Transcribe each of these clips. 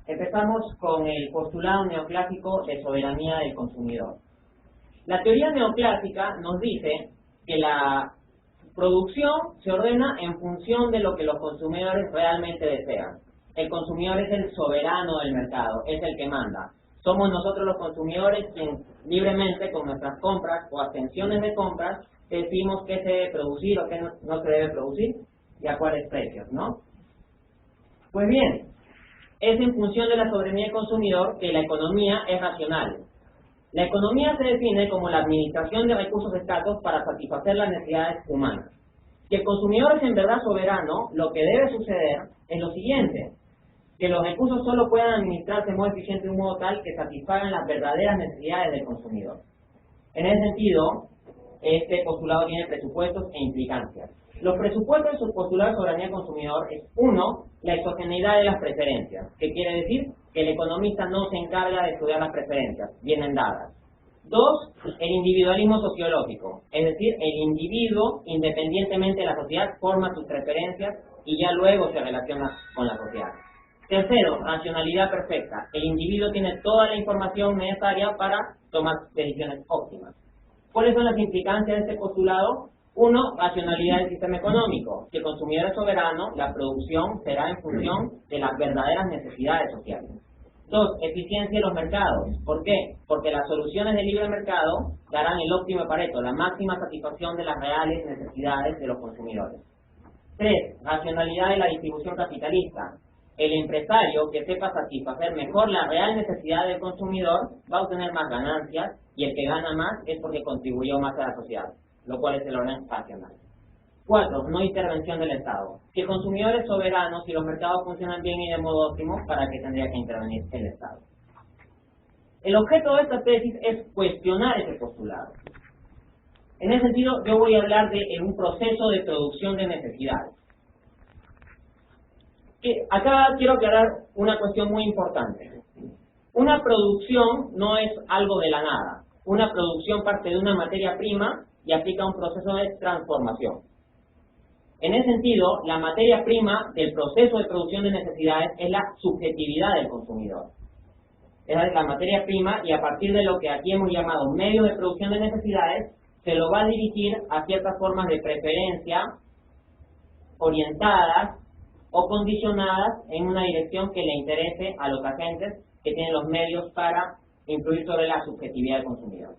Empezamos con el postulado neoclásico de soberanía del consumidor. La teoría neoclásica nos dice que la producción se ordena en función de lo que los consumidores realmente desean. El consumidor es el soberano del mercado, es el que manda. Somos nosotros los consumidores quienes libremente con nuestras compras o abstenciones de compras decimos qué se debe producir o qué no se debe producir y a cuáles precios, ¿no? Pues bien, es en función de la soberanía del consumidor que la economía es racional. La economía se define como la administración de recursos escasos para satisfacer las necesidades humanas. Si el consumidor es en verdad soberano, lo que debe suceder es lo siguiente: que los recursos solo puedan administrarse de modo eficiente de un modo tal que satisfagan las verdaderas necesidades del consumidor. En ese sentido, este postulado tiene presupuestos e implicancias. Los presupuestos de su postulado de soberanía del consumidor es: 1, la exogeneidad de las preferencias, que quiere decir que el economista no se encarga de estudiar las preferencias, vienen dadas. 2, el individualismo sociológico, es decir, el individuo, independientemente de la sociedad, forma sus preferencias y ya luego se relaciona con la sociedad. 3, racionalidad perfecta, el individuo tiene toda la información necesaria para tomar decisiones óptimas. ¿Cuáles son las implicancias de este postulado? 1, racionalidad del sistema económico. Si el consumidor es soberano, la producción será en función de las verdaderas necesidades sociales. 2, eficiencia de los mercados. ¿Por qué? Porque las soluciones del libre mercado darán el óptimo de Pareto, la máxima satisfacción de las reales necesidades de los consumidores. 3, racionalidad de la distribución capitalista. El empresario que sepa satisfacer mejor la real necesidad del consumidor va a obtener más ganancias, y el que gana más es porque contribuyó más a la sociedad, lo cual es el orden racional. 4, no intervención del Estado. Si el consumidor es soberano, si los mercados funcionan bien y de modo óptimo, ¿para qué tendría que intervenir el Estado? El objeto de esta tesis es cuestionar ese postulado. En ese sentido, yo voy a hablar de un proceso de producción de necesidades. Acá quiero aclarar una cuestión muy importante. Una producción no es algo de la nada. Una producción parte de una materia prima y aplica un proceso de transformación. En ese sentido, la materia prima del proceso de producción de necesidades es la subjetividad del consumidor. Esa es la materia prima, y a partir de lo que aquí hemos llamado medios de producción de necesidades, se lo va a dirigir a ciertas formas de preferencia orientadas o condicionadas en una dirección que le interese a los agentes que tienen los medios para influir sobre la subjetividad del consumidor.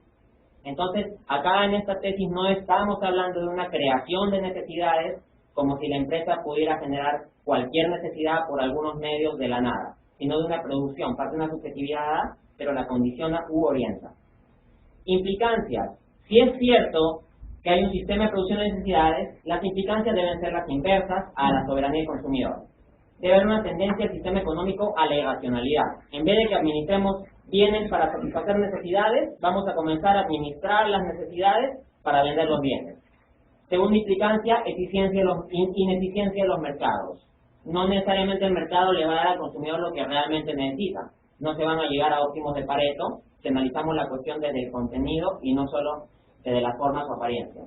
Entonces, acá en esta tesis no estamos hablando de una creación de necesidades como si la empresa pudiera generar cualquier necesidad por algunos medios de la nada, sino de una producción, parte de una subjetividad, pero la condiciona u orienta. Implicancias. Si es cierto que hay un sistema de producción de necesidades, las implicancias deben ser las inversas a la soberanía del consumidor. Debe haber una tendencia del sistema económico a la irracionalidad. En vez de que administremos bienes para satisfacer necesidades, vamos a comenzar a administrar las necesidades para vender los bienes. Segunda implicancia, ineficiencia de los mercados. No necesariamente el mercado le va a dar al consumidor lo que realmente necesita. No se van a llegar a óptimos de Pareto si analizamos la cuestión desde el contenido y no solo desde las formas o apariencias.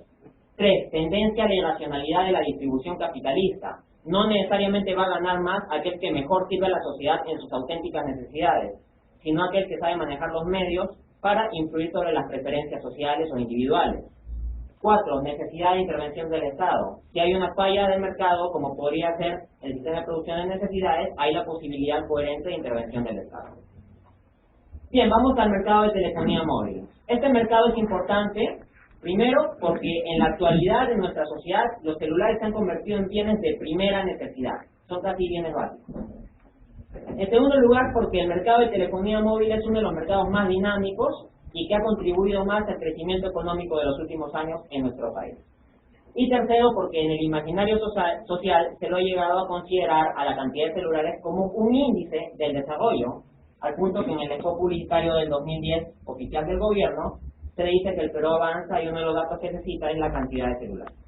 3, tendencia a la irracionalidad de la distribución capitalista. No necesariamente va a ganar más aquel que mejor sirve a la sociedad en sus auténticas necesidades, sino aquel que sabe manejar los medios para influir sobre las preferencias sociales o individuales. 4, necesidad de intervención del Estado. Si hay una falla del mercado, como podría ser el sistema de producción de necesidades, hay la posibilidad coherente de intervención del Estado. Bien, vamos al mercado de telefonía móvil. Este mercado es importante, primero, porque en la actualidad de nuestra sociedad los celulares se han convertido en bienes de primera necesidad. Son casi bienes básicos. En segundo lugar, porque el mercado de telefonía móvil es uno de los mercados más dinámicos y que ha contribuido más al crecimiento económico de los últimos años en nuestro país. Y tercero, porque en el imaginario social se lo ha llegado a considerar a la cantidad de celulares como un índice del desarrollo, al punto que en el spot publicitario del 2010 oficial del gobierno se dice que el Perú avanza y uno de los datos que se cita es la cantidad de celulares.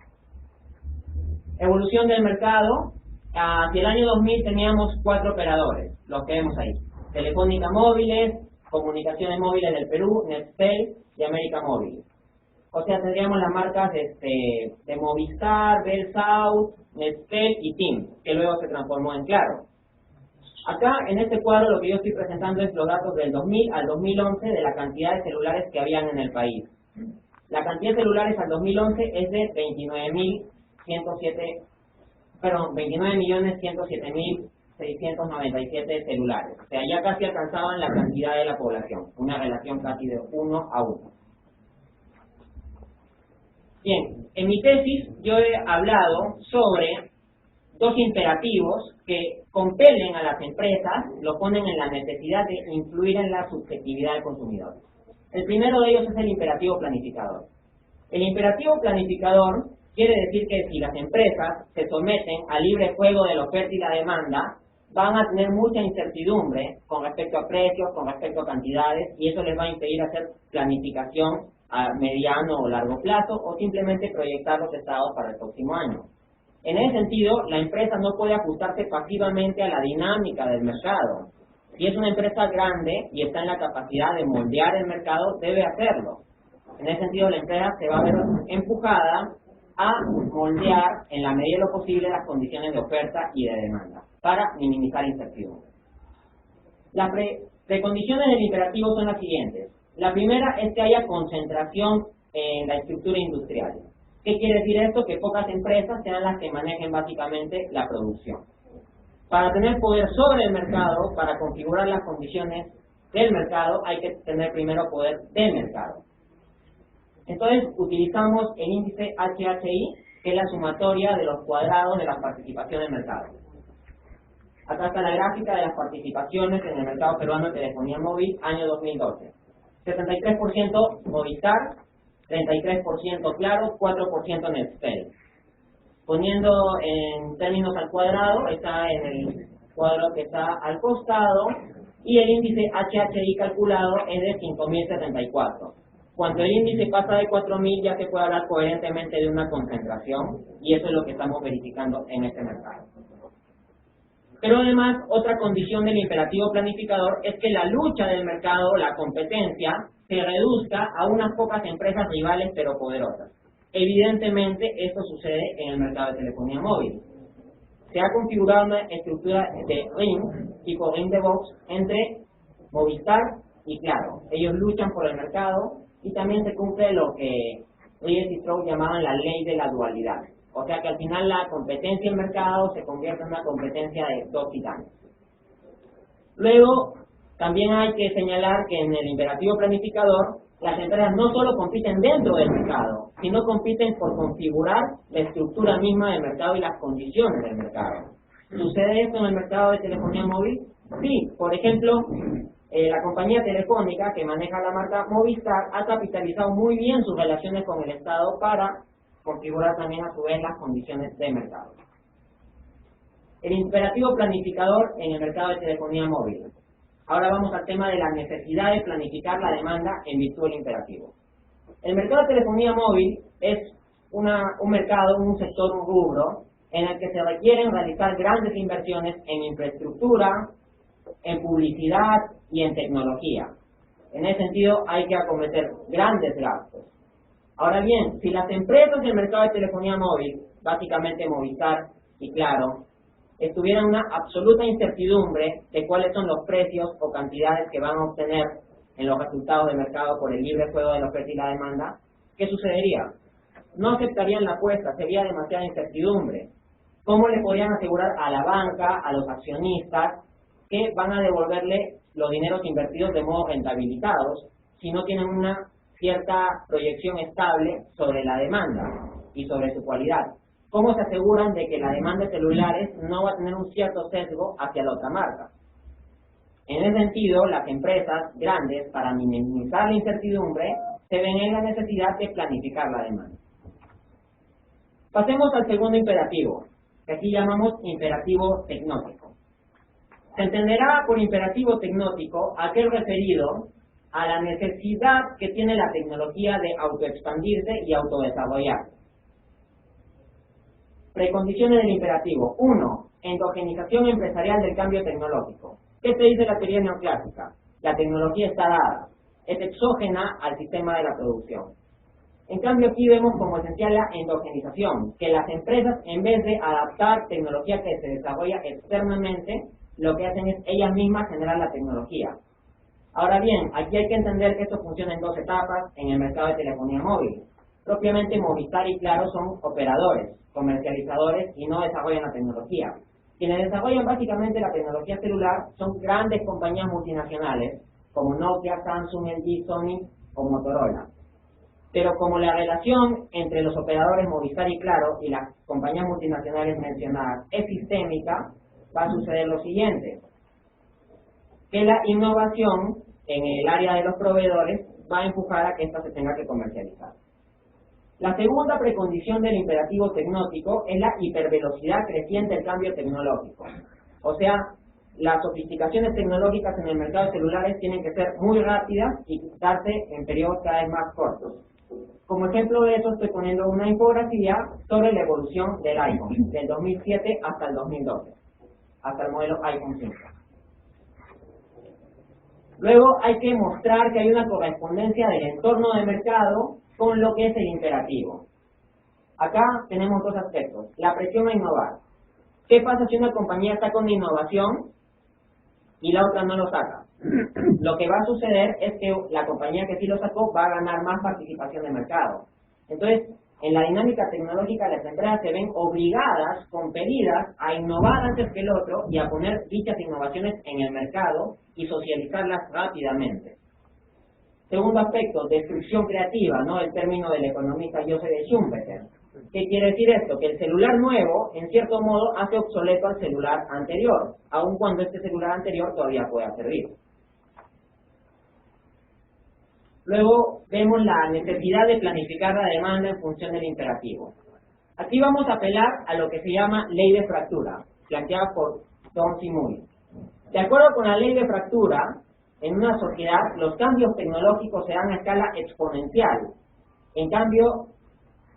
Evolución del mercado. Hacia el año 2000 teníamos 4 operadores, los que vemos ahí: Telefónica Móviles, Comunicaciones Móviles del Perú, Nextel y América Móvil. O sea, tendríamos las marcas de Movistar, Bell South, Nextel y TIM, que luego se transformó en Claro. Acá, en este cuadro, lo que yo estoy presentando es los datos del 2000 al 2011 de la cantidad de celulares que habían en el país. La cantidad de celulares al 2011 es de 29.107.697 celulares. O sea, ya casi alcanzaban la cantidad de la población, una relación casi de 1 a 1. Bien, en mi tesis yo he hablado sobre dos imperativos que compelen a las empresas, lo ponen en la necesidad de influir en la subjetividad del consumidor. El primero de ellos es el imperativo planificador. El imperativo planificador quiere decir que si las empresas se someten al libre juego de la oferta y la demanda, van a tener mucha incertidumbre con respecto a precios, con respecto a cantidades, y eso les va a impedir hacer planificación a mediano o largo plazo, o simplemente proyectar los estados para el próximo año. En ese sentido, la empresa no puede ajustarse pasivamente a la dinámica del mercado. Si es una empresa grande y está en la capacidad de moldear el mercado, debe hacerlo. En ese sentido, la empresa se va a ver empujada a moldear en la medida de lo posible las condiciones de oferta y de demanda para minimizar incertidumbre. Las precondiciones del imperativo son las siguientes. La primera es que haya concentración en la estructura industrial. ¿Qué quiere decir esto? Que pocas empresas sean las que manejen básicamente la producción. Para tener poder sobre el mercado, para configurar las condiciones del mercado, hay que tener primero poder del mercado. Entonces, utilizamos el índice HHI, que es la sumatoria de los cuadrados de las participaciones del mercado. Acá está la gráfica de las participaciones en el mercado peruano de telefonía móvil, año 2012. 73% Movistar, 33% Claro, 4% Nextel. Poniendo en términos al cuadrado, está en el cuadro que está al costado, y el índice HHI calculado es de 5.074. Cuando el índice pasa de 4.000 ya se puede hablar coherentemente de una concentración, y eso es lo que estamos verificando en este mercado. Pero además, otra condición del imperativo planificador es que la lucha del mercado, la competencia, se reduzca a unas pocas empresas rivales pero poderosas. Evidentemente, esto sucede en el mercado de telefonía móvil. Se ha configurado una estructura de ring, tipo ring de box, entre Movistar y Claro. Ellos luchan por el mercado y también se cumple lo que Ries y Strauss llamaban la ley de la dualidad. O sea que al final la competencia en mercado se convierte en una competencia de dos titanes. Luego, también hay que señalar que en el imperativo planificador, las empresas no solo compiten dentro del mercado, sino compiten por configurar la estructura misma del mercado y las condiciones del mercado. ¿Sucede esto en el mercado de telefonía móvil? Sí, por ejemplo, la compañía telefónica que maneja la marca Movistar ha capitalizado muy bien sus relaciones con el Estado para configurar también a su vez las condiciones de mercado. El imperativo planificador en el mercado de telefonía móvil. Ahora vamos al tema de la necesidad de planificar la demanda en virtud del imperativo. El mercado de telefonía móvil es un mercado, un sector, un rubro, en el que se requieren realizar grandes inversiones en infraestructura, en publicidad y en tecnología. En ese sentido hay que acometer grandes gastos. Ahora bien, si las empresas del mercado de telefonía móvil, básicamente Movistar y Claro, estuvieran en una absoluta incertidumbre de cuáles son los precios o cantidades que van a obtener en los resultados del mercado por el libre juego de la oferta y la demanda, ¿qué sucedería? No aceptarían la apuesta, sería demasiada incertidumbre. ¿Cómo le podrían asegurar a la banca, a los accionistas, que van a devolverle los dineros invertidos de modo rentabilizados si no tienen una cierta proyección estable sobre la demanda y sobre su cualidad? ¿Cómo se aseguran de que la demanda de celulares no va a tener un cierto sesgo hacia la otra marca? En ese sentido, las empresas grandes, para minimizar la incertidumbre, se ven en la necesidad de planificar la demanda. Pasemos al segundo imperativo, que aquí llamamos imperativo tecnótico. Se entenderá por imperativo tecnótico aquel referido a la necesidad que tiene la tecnología de autoexpandirse y autodesarrollarse. Precondiciones del imperativo. 1. Endogenización empresarial del cambio tecnológico. ¿Qué se dice la teoría neoclásica? La tecnología está dada, es exógena al sistema de la producción. En cambio aquí vemos como esencial la endogenización, que las empresas en vez de adaptar tecnología que se desarrolla externamente, lo que hacen es ellas mismas generar la tecnología. Ahora bien, aquí hay que entender que esto funciona en dos etapas en el mercado de telefonía móvil. Propiamente Movistar y Claro son operadores, comercializadores y no desarrollan la tecnología. Quienes desarrollan básicamente la tecnología celular son grandes compañías multinacionales como Nokia, Samsung, LG, Sony o Motorola. Pero como la relación entre los operadores Movistar y Claro y las compañías multinacionales mencionadas es sistémica, va a suceder lo siguiente: que la innovación en el área de los proveedores va a empujar a que ésta se tenga que comercializar. La segunda precondición del imperativo tecnótico es la hipervelocidad creciente del cambio tecnológico. O sea, las sofisticaciones tecnológicas en el mercado de celulares tienen que ser muy rápidas y darse en periodos cada vez más cortos. Como ejemplo de eso estoy poniendo una infografía sobre la evolución del iPhone, del 2007 hasta el 2012, hasta el modelo iPhone 5. Luego hay que mostrar que hay una correspondencia del entorno de mercado con lo que es el imperativo. Acá tenemos dos aspectos: la presión a innovar. ¿Qué pasa si una compañía está con innovación y la otra no lo saca? Lo que va a suceder es que la compañía que sí lo sacó va a ganar más participación de mercado. Entonces, en la dinámica tecnológica, las empresas se ven obligadas, compelidas, a innovar antes que el otro y a poner dichas innovaciones en el mercado y socializarlas rápidamente. Segundo aspecto, destrucción creativa, ¿no? El término del economista Joseph de Schumpeter. ¿Qué quiere decir esto? Que el celular nuevo, en cierto modo, hace obsoleto al celular anterior, aun cuando este celular anterior todavía pueda servir. Luego vemos la necesidad de planificar la demanda en función del imperativo. Aquí vamos a apelar a lo que se llama ley de fractura, planteada por Don Simui. De acuerdo con la ley de fractura, en una sociedad los cambios tecnológicos se dan a escala exponencial. En cambio,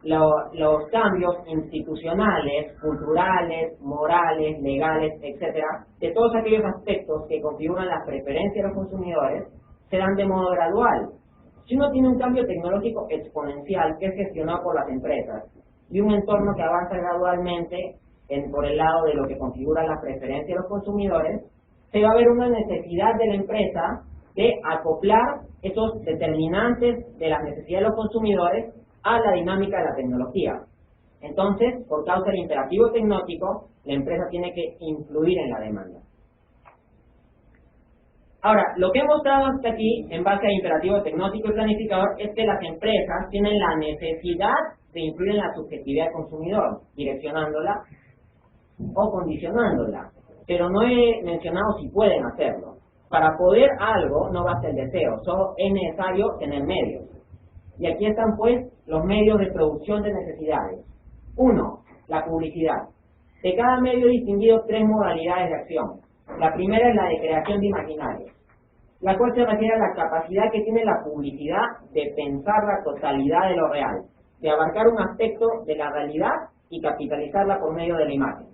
los cambios institucionales, culturales, morales, legales, etcétera, de todos aquellos aspectos que configuran las preferencias de los consumidores, se dan de modo gradual. Si uno tiene un cambio tecnológico exponencial que es gestionado por las empresas y un entorno que avanza gradualmente por el lado de lo que configura las preferencias de los consumidores, se va a ver una necesidad de la empresa de acoplar esos determinantes de las necesidades de los consumidores a la dinámica de la tecnología. Entonces, por causa del imperativo tecnótico, la empresa tiene que influir en la demanda. Ahora, lo que he mostrado hasta aquí, en base al imperativo tecnótico y planificador, es que las empresas tienen la necesidad de influir en la subjetividad del consumidor, direccionándola o condicionándola. Pero no he mencionado si pueden hacerlo. Para poder algo no basta el deseo, solo es necesario tener medios. Y aquí están pues los medios de producción de necesidades. 1. La publicidad. De cada medio he distinguido 3 modalidades de acción. La primera es la de creación de imaginarios, la cual se refiere a la capacidad que tiene la publicidad de pensar la totalidad de lo real, de abarcar un aspecto de la realidad y capitalizarla por medio de la imagen.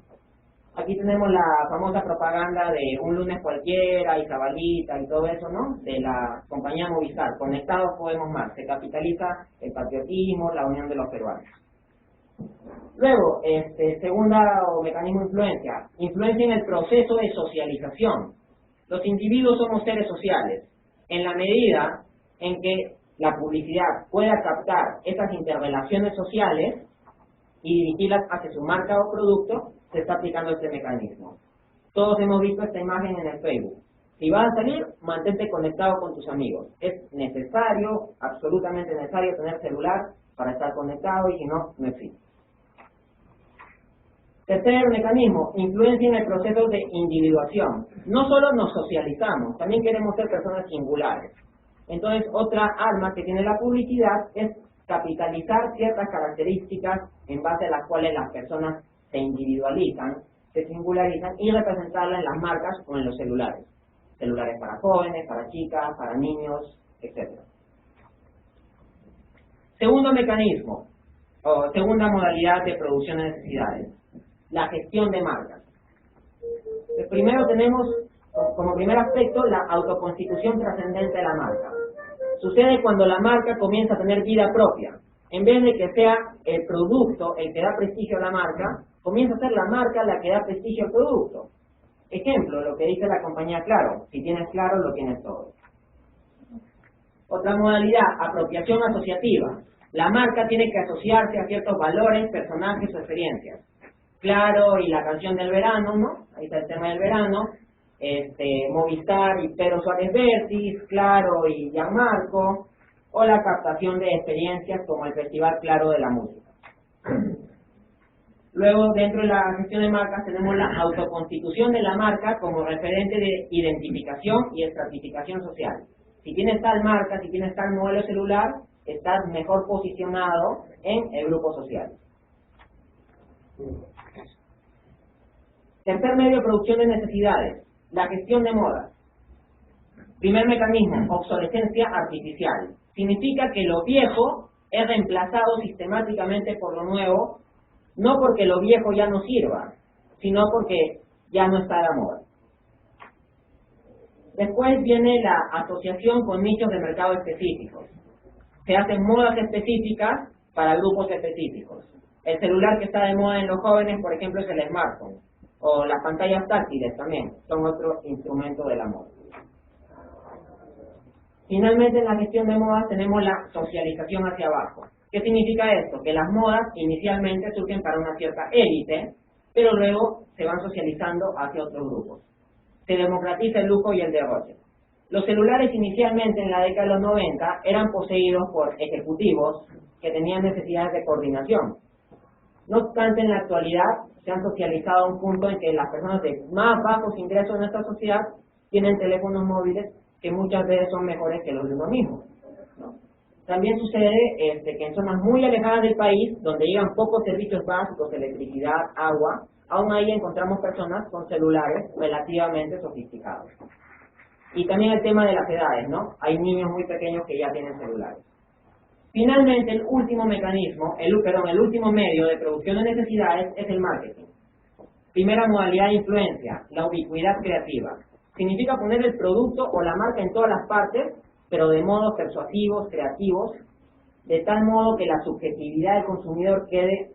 Aquí tenemos la famosa propaganda de un lunes cualquiera, Isabalita y todo eso, ¿no? De la compañía Movistar. Conectados podemos más. Se capitaliza el patriotismo, la unión de los peruanos. Luego, segunda mecanismo de influencia. Influencia en el proceso de socialización. Los individuos somos seres sociales. En la medida en que la publicidad pueda captar esas interrelaciones sociales y dirigirlas hacia su marca o producto, se está aplicando este mecanismo. Todos hemos visto esta imagen en el Facebook. Si vas a salir, mantente conectado con tus amigos. Es necesario, absolutamente necesario, tener celular para estar conectado, y si no, no existe. Tercer mecanismo, influencia en el proceso de individuación. No solo nos socializamos, también queremos ser personas singulares. Entonces, otra arma que tiene la publicidad es capitalizar ciertas características en base a las cuales las personas se individualizan, se singularizan y representarlas en las marcas o en los celulares. Celulares para jóvenes, para chicas, para niños, etc. Segundo mecanismo, o segunda modalidad de producción de necesidades, la gestión de marcas. Primero tenemos como primer aspecto la autoconstitución trascendente de la marca. Sucede cuando la marca comienza a tener vida propia. en vez de que sea el producto el que da prestigio a la marca, comienza a ser la marca la que da prestigio al producto. Ejemplo, lo que dice la compañía Claro: si tienes Claro, lo tienes todo. Otra modalidad, apropiación asociativa. La marca tiene que asociarse a ciertos valores, personajes o experiencias. Claro y la canción del verano, ¿no? Ahí está el tema del verano. Movistar y Pedro Suárez Vértiz, Claro y Gianmarco, o la captación de experiencias como el Festival Claro de la Música. Luego, dentro de la gestión de marcas, tenemos la autoconstitución de la marca como referente de identificación y estratificación social. Si tienes tal marca, si tienes tal modelo celular, estás mejor posicionado en el grupo social. Tercer medio, producción de necesidades. La gestión de moda. Primer mecanismo, obsolescencia artificial. Significa que lo viejo es reemplazado sistemáticamente por lo nuevo, no porque lo viejo ya no sirva, sino porque ya no está a la moda. Después viene la asociación con nichos de mercado específicos. Se hacen modas específicas para grupos específicos. El celular que está de moda en los jóvenes, por ejemplo, es el smartphone. O las pantallas táctiles también son otro instrumento de la moda. Finalmente, en la gestión de modas tenemos la socialización hacia abajo. ¿Qué significa esto? Que las modas inicialmente surgen para una cierta élite, pero luego se van socializando hacia otros grupos. Se democratiza el lujo y el derroche. Los celulares inicialmente en la década de los 90 eran poseídos por ejecutivos que tenían necesidades de coordinación. No obstante, en la actualidad se han socializado a un punto en que las personas de más bajos ingresos en nuestra sociedad tienen teléfonos móviles que muchas veces son mejores que los de uno mismo, ¿no? También sucede que en zonas muy alejadas del país, donde llegan pocos servicios básicos, electricidad, agua, aún ahí encontramos personas con celulares relativamente sofisticados. Y también el tema de las edades, ¿no? Hay niños muy pequeños que ya tienen celulares. Finalmente, el último mecanismo, el último medio de producción de necesidades es el marketing. Primera modalidad de influencia, la ubicuidad creativa. Significa poner el producto o la marca en todas las partes, pero de modos persuasivos, creativos, de tal modo que la subjetividad del consumidor quede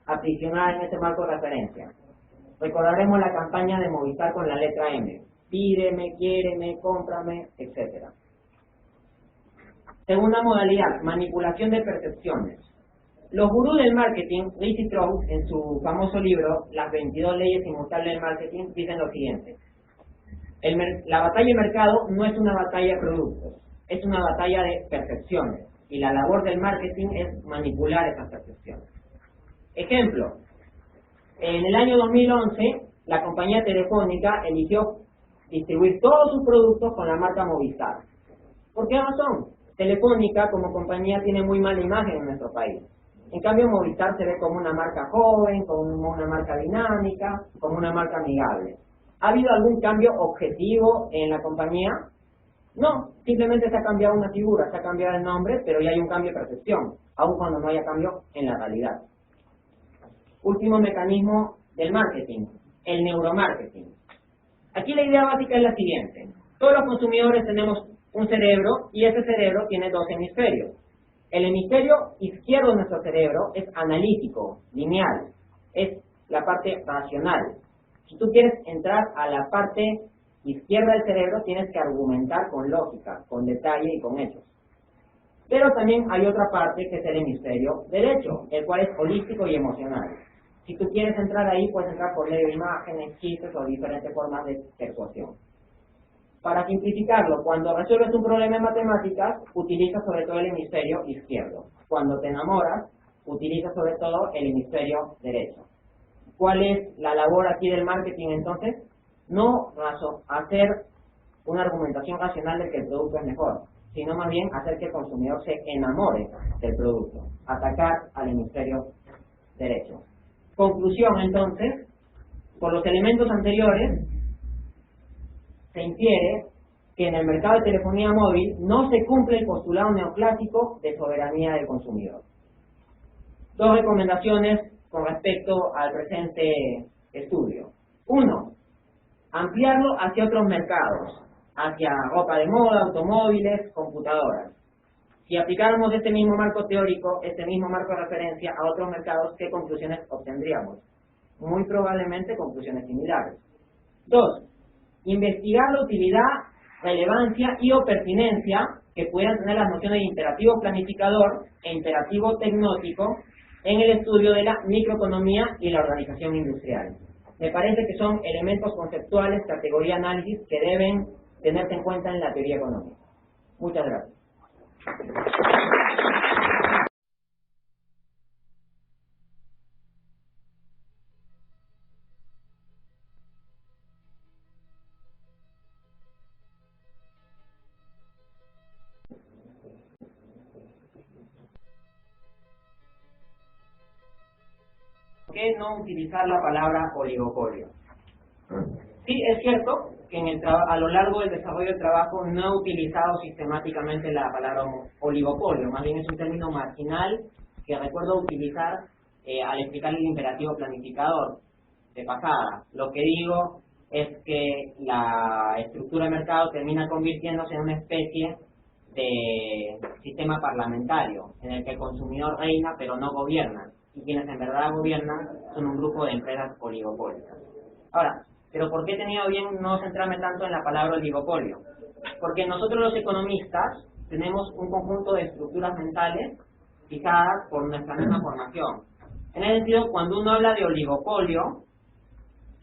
aprisionada en ese marco de referencia. Recordaremos la campaña de Movistar con la letra M. Pídeme, quiéreme, cómprame, etc. Segunda modalidad, manipulación de percepciones. Los gurús del marketing, Ritchie Strauss, en su famoso libro Las 22 leyes inmutables del marketing, dicen lo siguiente: la batalla de mercado no es una batalla de productos, es una batalla de percepciones, y la labor del marketing es manipular esas percepciones. Ejemplo, en el año 2011, la compañía Telefónica eligió distribuir todos sus productos con la marca Movistar. ¿Por qué razón? Telefónica como compañía tiene muy mala imagen en nuestro país. En cambio, Movistar se ve como una marca joven, como una marca dinámica, como una marca amigable. ¿Ha habido algún cambio objetivo en la compañía? No, simplemente se ha cambiado una figura, se ha cambiado el nombre, pero ya hay un cambio de percepción, aun cuando no haya cambio en la realidad. Último mecanismo del marketing, el neuromarketing. Aquí la idea básica es la siguiente: todos los consumidores tenemos un cerebro y ese cerebro tiene dos hemisferios. El hemisferio izquierdo de nuestro cerebro es analítico, lineal, es la parte racional. Si tú quieres entrar a la parte izquierda del cerebro, tienes que argumentar con lógica, con detalle y con hechos. Pero también hay otra parte que es el hemisferio derecho, el cual es holístico y emocional. Si tú quieres entrar ahí, puedes entrar por medio de imágenes, chistes o diferentes formas de persuasión. Para simplificarlo, cuando resuelves un problema en matemáticas, utilizas sobre todo el hemisferio izquierdo. Cuando te enamoras, utilizas sobre todo el hemisferio derecho. ¿Cuál es la labor aquí del marketing entonces? No hacer una argumentación racional de que el producto es mejor, sino más bien hacer que el consumidor se enamore del producto, atacar al hemisferio derecho. Conclusión entonces, por los elementos anteriores, se infiere que en el mercado de telefonía móvil no se cumple el postulado neoclásico de soberanía del consumidor. Dos recomendaciones con respecto al presente estudio. 1. Ampliarlo hacia otros mercados, hacia ropa de moda, automóviles, computadoras. Si aplicáramos este mismo marco teórico, este mismo marco de referencia a otros mercados, ¿qué conclusiones obtendríamos? Muy probablemente conclusiones similares. 2. Investigar la utilidad, relevancia y o pertinencia que puedan tener las nociones de imperativo planificador e imperativo tecnótico en el estudio de la microeconomía y la organización industrial. Me parece que son elementos conceptuales, categoría análisis, que deben tenerse en cuenta en la teoría económica. Muchas gracias. ¿Por qué no utilizar la palabra oligopolio? Sí, es cierto que a lo largo del desarrollo del trabajo no he utilizado sistemáticamente la palabra oligopolio, más bien es un término marginal que recuerdo utilizar al explicar el imperativo planificador de pasada. Lo que digo es que la estructura de mercado termina convirtiéndose en una especie de sistema parlamentario en el que el consumidor reina pero no gobierna, y quienes en verdad gobiernan son un grupo de empresas oligopólicas. Ahora, ¿pero por qué he tenido bien no centrarme tanto en la palabra oligopolio? Porque nosotros los economistas tenemos un conjunto de estructuras mentales fijadas por nuestra misma formación. En ese sentido, cuando uno habla de oligopolio,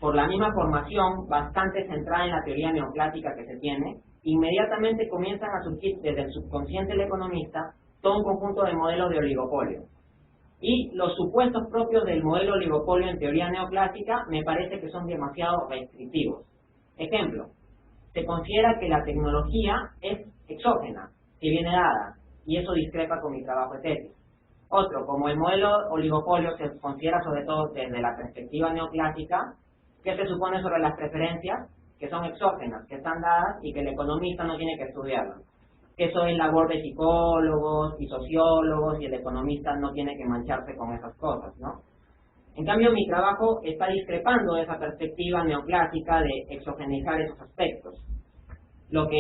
por la misma formación bastante centrada en la teoría neoclásica que se tiene, inmediatamente comienzan a surgir desde el subconsciente del economista todo un conjunto de modelos de oligopolio. Y los supuestos propios del modelo oligopolio en teoría neoclásica me parece que son demasiado restrictivos. Ejemplo, se considera que la tecnología es exógena, que viene dada, y eso discrepa con mi trabajo de tesis. Otro, como el modelo oligopolio se considera sobre todo desde la perspectiva neoclásica, que se supone sobre las preferencias que son exógenas, que están dadas y que el economista no tiene que estudiarlas. Eso es labor de psicólogos y sociólogos y el economista no tiene que mancharse con esas cosas, ¿no? En cambio, mi trabajo está discrepando de esa perspectiva neoclásica de exogenizar esos aspectos. Lo que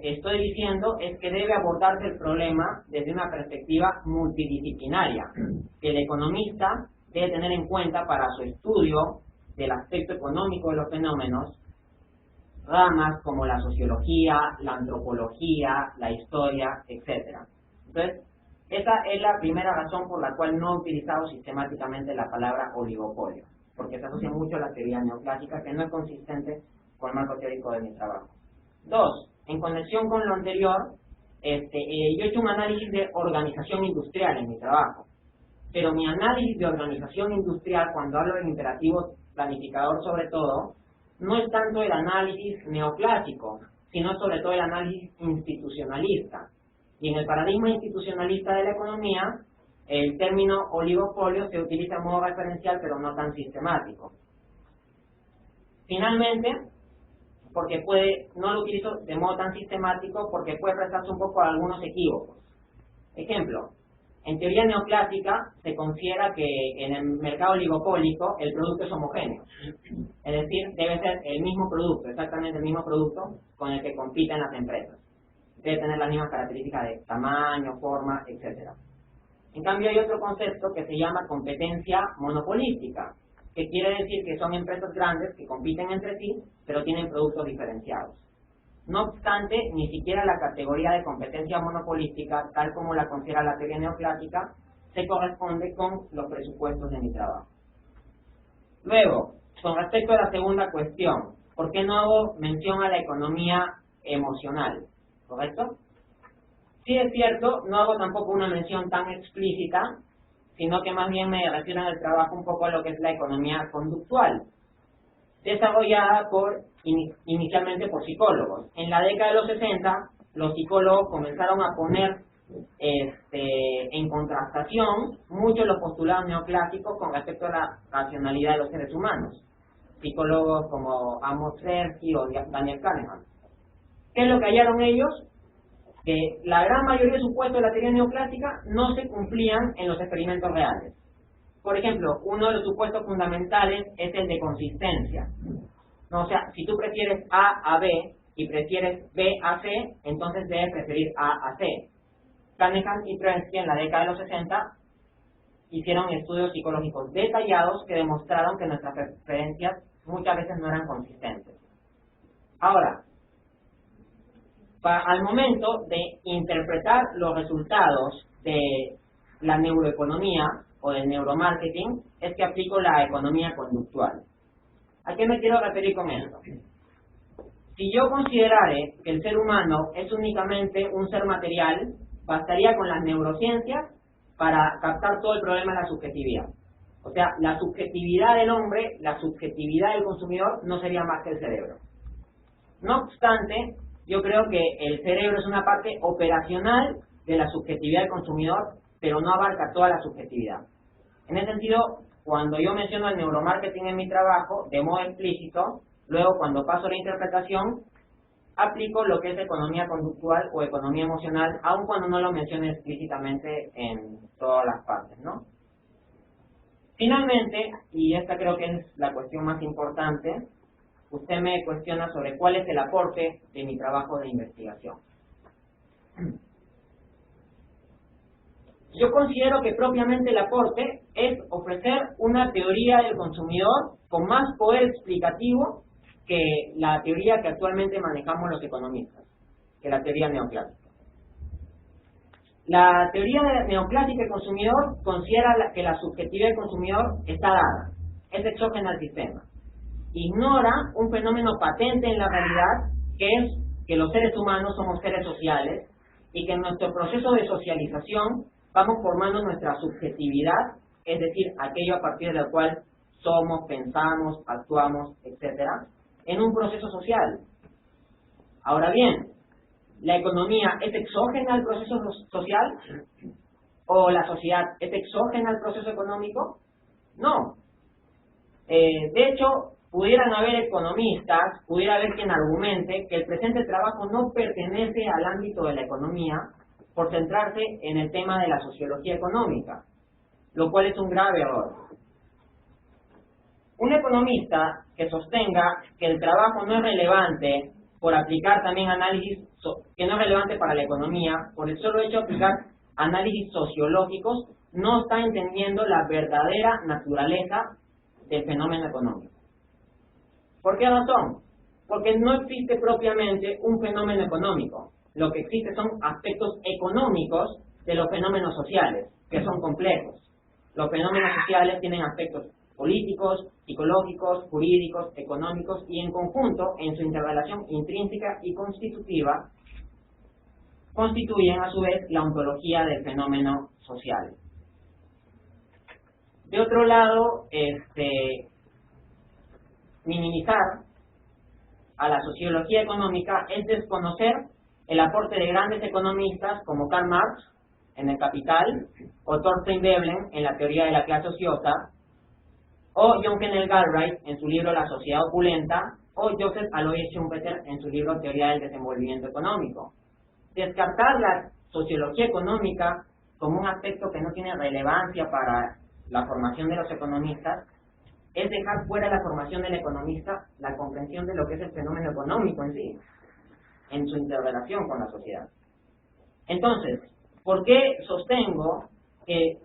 estoy diciendo es que debe abordarse el problema desde una perspectiva multidisciplinaria, que el economista debe tener en cuenta para su estudio del aspecto económico de los fenómenos, ramas como la sociología, la antropología, la historia, etc. Entonces, esa es la primera razón por la cual no he utilizado sistemáticamente la palabra oligopolio, porque se asocia mucho a la teoría neoclásica, que no es consistente con el marco teórico de mi trabajo. 2. En conexión con lo anterior, yo he hecho un análisis de organización industrial en mi trabajo, pero mi análisis de organización industrial, cuando hablo del imperativo planificador sobre todo, no es tanto el análisis neoclásico, sino sobre todo el análisis institucionalista. Y en el paradigma institucionalista de la economía, el término oligopolio se utiliza de modo referencial, pero no tan sistemático. Finalmente, no lo utilizo de modo tan sistemático porque puede prestarse un poco a algunos equívocos. Ejemplo, en teoría neoclásica se considera que en el mercado oligopólico el producto es homogéneo. Es decir, debe ser el mismo producto, exactamente el mismo producto con el que compiten las empresas. Debe tener las mismas características de tamaño, forma, etc. En cambio hay otro concepto que se llama competencia monopolística, que quiere decir que son empresas grandes que compiten entre sí, pero tienen productos diferenciados. No obstante, ni siquiera la categoría de competencia monopolística, tal como la considera la teoría neoclásica, se corresponde con los presupuestos de mi trabajo. Luego, con respecto a la segunda cuestión, ¿por qué no hago mención a la economía emocional? ¿Correcto? Sí, es cierto, no hago tampoco una mención tan explícita, sino que más bien me refiero en el trabajo un poco a lo que es la economía conductual, desarrollada inicialmente por psicólogos. En la década de los 60, los psicólogos comenzaron a poner en contrastación muchos los postulados neoclásicos con respecto a la racionalidad de los seres humanos. Psicólogos como Amos Tversky o Daniel Kahneman. ¿Qué es lo que hallaron ellos? Que la gran mayoría de supuestos de la teoría neoclásica no se cumplían en los experimentos reales. Por ejemplo, uno de los supuestos fundamentales es el de consistencia. No, o sea, si tú prefieres A a B y prefieres B a C, entonces debes preferir A a C. Cunningham y Prensky en la década de los 60 hicieron estudios psicológicos detallados que demostraron que nuestras preferencias muchas veces no eran consistentes. Ahora, al momento de interpretar los resultados de la neuroeconomía o del neuromarketing, es que aplico la economía conductual. ¿A qué me quiero referir con esto? Si yo considerare que el ser humano es únicamente un ser material, bastaría con las neurociencias para captar todo el problema de la subjetividad. O sea, la subjetividad del hombre, la subjetividad del consumidor no sería más que el cerebro. No obstante, yo creo que el cerebro es una parte operacional de la subjetividad del consumidor, pero no abarca toda la subjetividad. En ese sentido, cuando yo menciono el neuromarketing en mi trabajo, de modo explícito, luego cuando paso la interpretación, aplico lo que es economía conductual o economía emocional, aun cuando no lo mencione explícitamente en todas las partes, ¿no? Finalmente, y esta creo que es la cuestión más importante, usted me cuestiona sobre cuál es el aporte de mi trabajo de investigación. Yo considero que propiamente el aporte es ofrecer una teoría del consumidor con más poder explicativo que la teoría que actualmente manejamos los economistas, que la teoría neoclásica. La teoría neoclásica del consumidor considera que la subjetividad del consumidor está dada, es exógena al sistema. Ignora un fenómeno patente en la realidad, que es que los seres humanos somos seres sociales y que en nuestro proceso de socialización vamos formando nuestra subjetividad, es decir, aquello a partir de lo cual somos, pensamos, actuamos, etcétera, en un proceso social. Ahora bien, ¿la economía es exógena al proceso social? ¿O la sociedad es exógena al proceso económico? No. De hecho, pudieran haber economistas, pudiera haber quien argumente que el presente trabajo no pertenece al ámbito de la economía por centrarse en el tema de la sociología económica, lo cual es un grave error. Un economista que sostenga que el trabajo no es relevante por aplicar también análisis, que no es relevante para la economía, por el solo hecho de aplicar análisis sociológicos, no está entendiendo la verdadera naturaleza del fenómeno económico. ¿Por qué razón? Porque no existe propiamente un fenómeno económico. Lo que existe son aspectos económicos de los fenómenos sociales, que son complejos. Los fenómenos sociales tienen aspectos políticos, psicológicos, jurídicos, económicos y en conjunto, en su interrelación intrínseca y constitutiva, constituyen a su vez la ontología del fenómeno social. De otro lado, minimizar a la sociología económica es desconocer el aporte de grandes economistas como Karl Marx en El Capital, o Thorstein Veblen en la teoría de la clase ociosa, o John Kenneth Galbraith en su libro La sociedad opulenta, o Joseph Alois Schumpeter en su libro Teoría del desenvolvimiento económico. Descartar la sociología económica como un aspecto que no tiene relevancia para la formación de los economistas es dejar fuera de la formación del economista la comprensión de lo que es el fenómeno económico en sí, en su interrelación con la sociedad. Entonces, ¿por qué sostengo que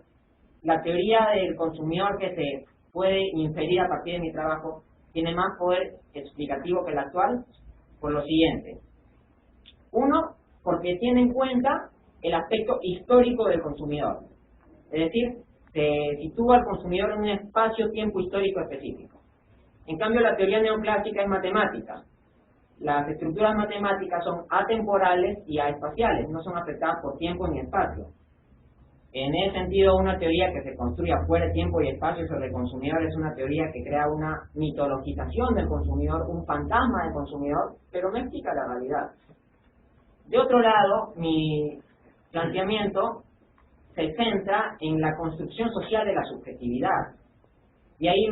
la teoría del consumidor que se puede inferir a partir de mi trabajo tiene más poder explicativo que el actual? Por lo siguiente. Uno, porque tiene en cuenta el aspecto histórico del consumidor. Es decir, se sitúa al consumidor en un espacio-tiempo histórico específico. En cambio, la teoría neoclásica es matemática. Las estructuras matemáticas son atemporales y aespaciales, no son afectadas por tiempo ni espacio. En ese sentido, una teoría que se construya fuera de tiempo y espacio sobre el consumidor es una teoría que crea una mitologización del consumidor, un fantasma del consumidor, pero no explica la realidad. De otro lado, mi planteamiento se centra en la construcción social de la subjetividad. Y ahí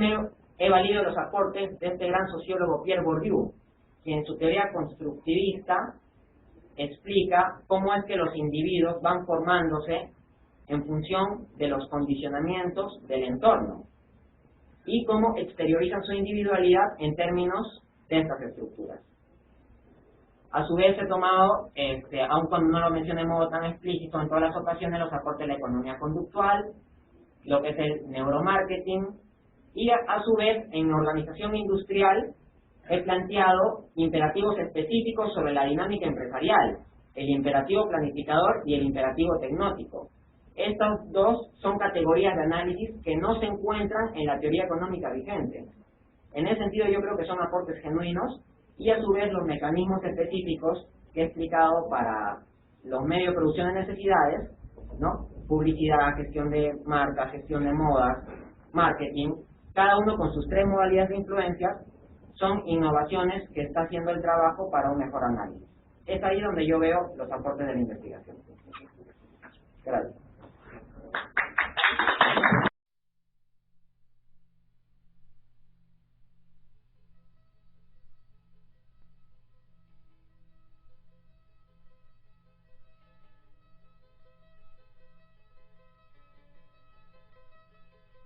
he valido los aportes de este gran sociólogo Pierre Bourdieu, que en su teoría constructivista explica cómo es que los individuos van formándose en función de los condicionamientos del entorno y cómo exteriorizan su individualidad en términos de estas estructuras. A su vez he tomado, aun cuando no lo mencioné de modo tan explícito en todas las ocasiones, los aportes de la economía conductual, lo que es el neuromarketing, y a su vez en organización industrial he planteado imperativos específicos sobre la dinámica empresarial, el imperativo planificador y el imperativo tecnótico. Estas dos son categorías de análisis que no se encuentran en la teoría económica vigente. En ese sentido yo creo que son aportes genuinos, y a su vez los mecanismos específicos que he explicado para los medios de producción de necesidades, ¿no? Publicidad, gestión de marcas, gestión de modas, marketing, cada uno con sus 3 modalidades de influencia, son innovaciones que está haciendo el trabajo para un mejor análisis. Es ahí donde yo veo los aportes de la investigación. Gracias.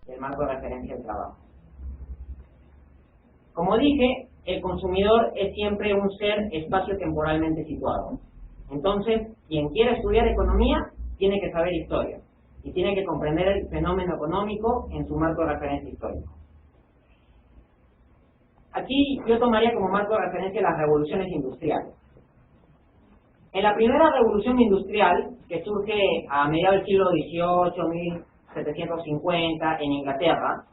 El marco de referencia del trabajo. Como dije, el consumidor es siempre un ser espacio-temporalmente situado. Entonces, quien quiera estudiar economía tiene que saber historia y tiene que comprender el fenómeno económico en su marco de referencia histórico. Aquí yo tomaría como marco de referencia las revoluciones industriales. En la primera revolución industrial, que surge a mediados del siglo XVIII, 1750, en Inglaterra,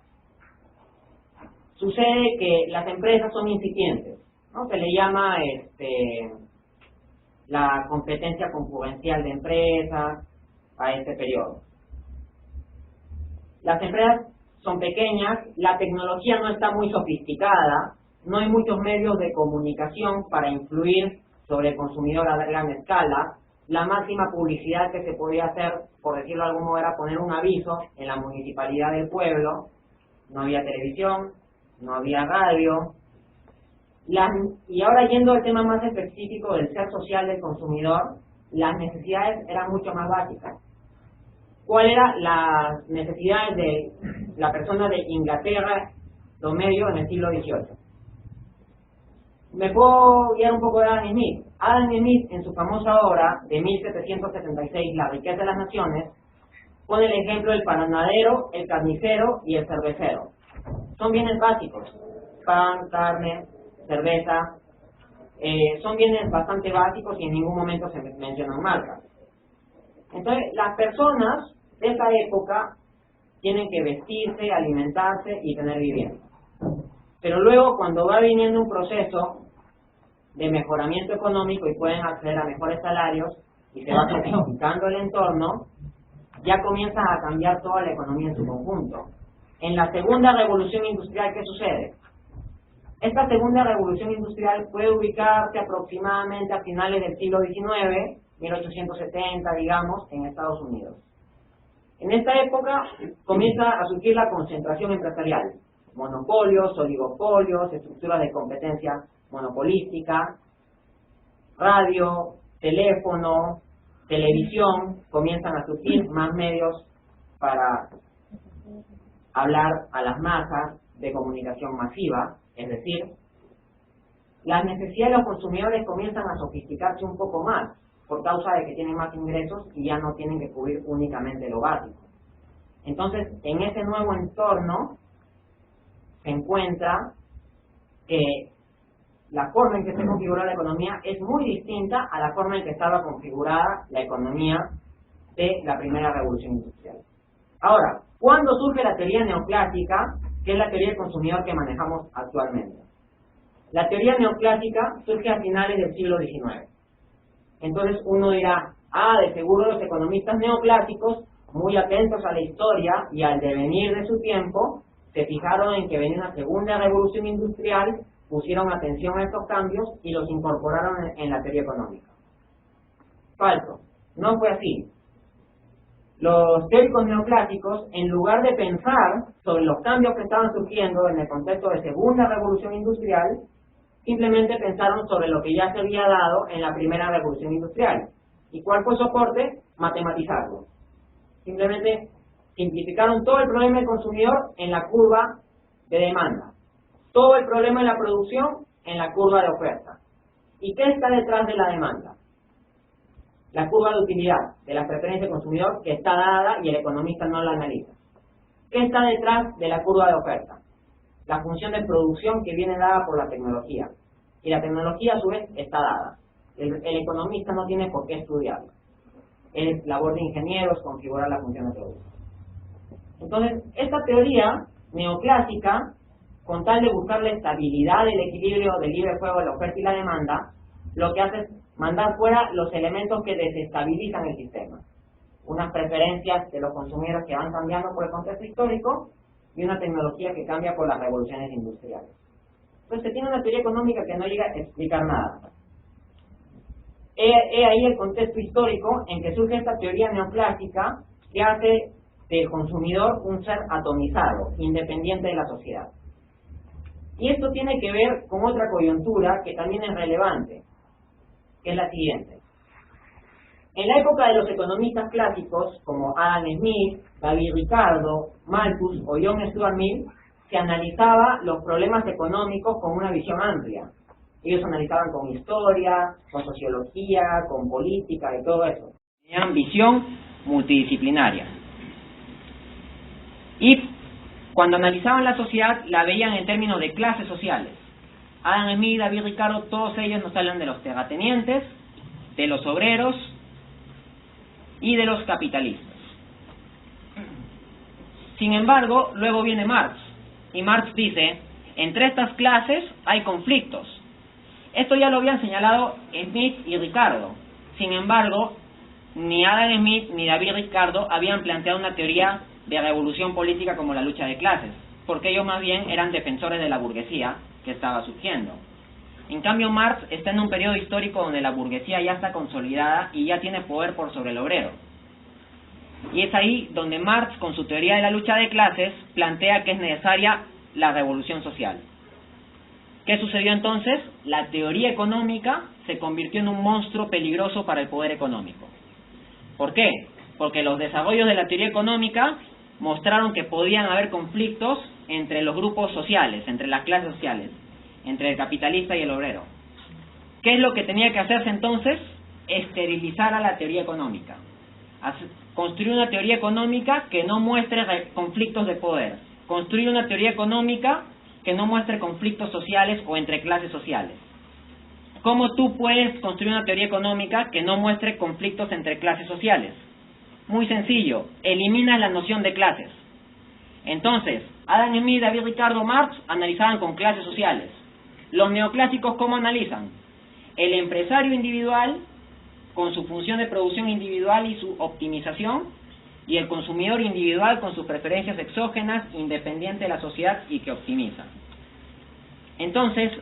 sucede que las empresas son incipientes, ¿no? Se le llama la competencia concurrencial de empresas a este periodo. Las empresas son pequeñas, la tecnología no está muy sofisticada, no hay muchos medios de comunicación para influir sobre el consumidor a gran escala. La máxima publicidad que se podía hacer, por decirlo de algún modo, era poner un aviso en la municipalidad del pueblo. No había televisión, no había radio. Y ahora, yendo al tema más específico del ser social del consumidor, las necesidades eran mucho más básicas. ¿Cuáles eran las necesidades de la persona de Inglaterra promedio en el siglo XVIII? Me puedo guiar un poco de Adam Smith. Adam Smith, en su famosa obra de 1776, La riqueza de las naciones, pone el ejemplo del panadero, el carnicero y el cervecero. Son bienes básicos: pan, carne, cerveza. Son bienes bastante básicos y en ningún momento se mencionan marcas. Entonces, las personas de esa época tienen que vestirse, alimentarse y tener vivienda. Pero luego, cuando va viniendo un proceso de mejoramiento económico y pueden acceder a mejores salarios y se va sofisticando el entorno, ya comienza a cambiar toda la economía en su conjunto. En la segunda revolución industrial, ¿qué sucede? Esta segunda revolución industrial puede ubicarse aproximadamente a finales del siglo XIX, 1870, digamos, en Estados Unidos. En esta época comienza a surgir la concentración empresarial: monopolios, oligopolios, estructuras de competencia monopolística, radio, teléfono, televisión, comienzan a surgir más medios para hablar a las masas de comunicación masiva, es decir, las necesidades de los consumidores comienzan a sofisticarse un poco más por causa de que tienen más ingresos y ya no tienen que cubrir únicamente lo básico. Entonces, en ese nuevo entorno se encuentra que la forma en que se configura la economía es muy distinta a la forma en que estaba configurada la economía de la primera revolución industrial. Ahora, ¿cuándo surge la teoría neoclásica, que es la teoría del consumidor que manejamos actualmente? La teoría neoclásica surge a finales del siglo XIX. Entonces uno dirá, de seguro los economistas neoclásicos, muy atentos a la historia y al devenir de su tiempo, se fijaron en que venía una segunda revolución industrial, pusieron atención a estos cambios y los incorporaron en la teoría económica. Falso, no fue así. Los teóricos neoclásicos, en lugar de pensar sobre los cambios que estaban surgiendo en el contexto de segunda revolución industrial, simplemente pensaron sobre lo que ya se había dado en la primera revolución industrial. ¿Y cuál fue su aporte? Matematizarlo. Simplemente simplificaron todo el problema del consumidor en la curva de demanda, todo el problema de la producción en la curva de oferta, ¿Y qué está detrás de la demanda? La curva de utilidad de la preferencia del consumidor, que está dada y el economista no la analiza. ¿Qué está detrás de la curva de oferta? La función de producción que viene dada por la tecnología. Y la tecnología a su vez está dada. El economista no tiene por qué estudiarla. Es labor de ingenieros configurar la función de producción. Entonces, esta teoría neoclásica, con tal de buscar la estabilidad del equilibrio del libre juego de la oferta y la demanda, lo que hace es mandar fuera los elementos que desestabilizan el sistema. Unas preferencias de los consumidores que van cambiando por el contexto histórico y una tecnología que cambia por las revoluciones industriales. Entonces se tiene una teoría económica que no llega a explicar nada. He ahí el contexto histórico en que surge esta teoría neoclásica que hace del consumidor un ser atomizado, independiente de la sociedad. Y esto tiene que ver con otra coyuntura que también es relevante, que es la siguiente. En la época de los economistas clásicos, como Adam Smith, David Ricardo, Malthus o John Stuart Mill, se analizaba los problemas económicos con una visión amplia. Ellos analizaban con historia, con sociología, con política y todo eso. Tenían visión multidisciplinaria. Y cuando analizaban la sociedad, la veían en términos de clases sociales. Adam Smith, David Ricardo, todos ellos nos hablan de los terratenientes, de los obreros y de los capitalistas. Sin embargo, luego viene Marx, y Marx dice, entre estas clases hay conflictos. Esto ya lo habían señalado Smith y Ricardo. Sin embargo, ni Adam Smith ni David Ricardo habían planteado una teoría de revolución política como la lucha de clases, porque ellos más bien eran defensores de la burguesía que estaba surgiendo. En cambio, Marx está en un periodo histórico donde la burguesía ya está consolidada y ya tiene poder por sobre el obrero. Y es ahí donde Marx, con su teoría de la lucha de clases, plantea que es necesaria la revolución social. ¿Qué sucedió entonces? La teoría económica se convirtió en un monstruo peligroso para el poder económico. ¿Por qué? Porque los desarrollos de la teoría económica mostraron que podían haber conflictos entre los grupos sociales, entre las clases sociales, entre el capitalista y el obrero. ¿Qué es lo que tenía que hacerse entonces? Esterilizar a la teoría económica. Construir una teoría económica que no muestre conflictos de poder. Construir una teoría económica que no muestre conflictos sociales o entre clases sociales. ¿Cómo tú puedes construir una teoría económica que no muestre conflictos entre clases sociales? Muy sencillo, elimina la noción de clases. Entonces, Adam Smith, David Ricardo, Marx analizaban con clases sociales. Los neoclásicos, ¿cómo analizan? El empresario individual con su función de producción individual y su optimización, y el consumidor individual con sus preferencias exógenas, independiente de la sociedad y que optimiza. Entonces,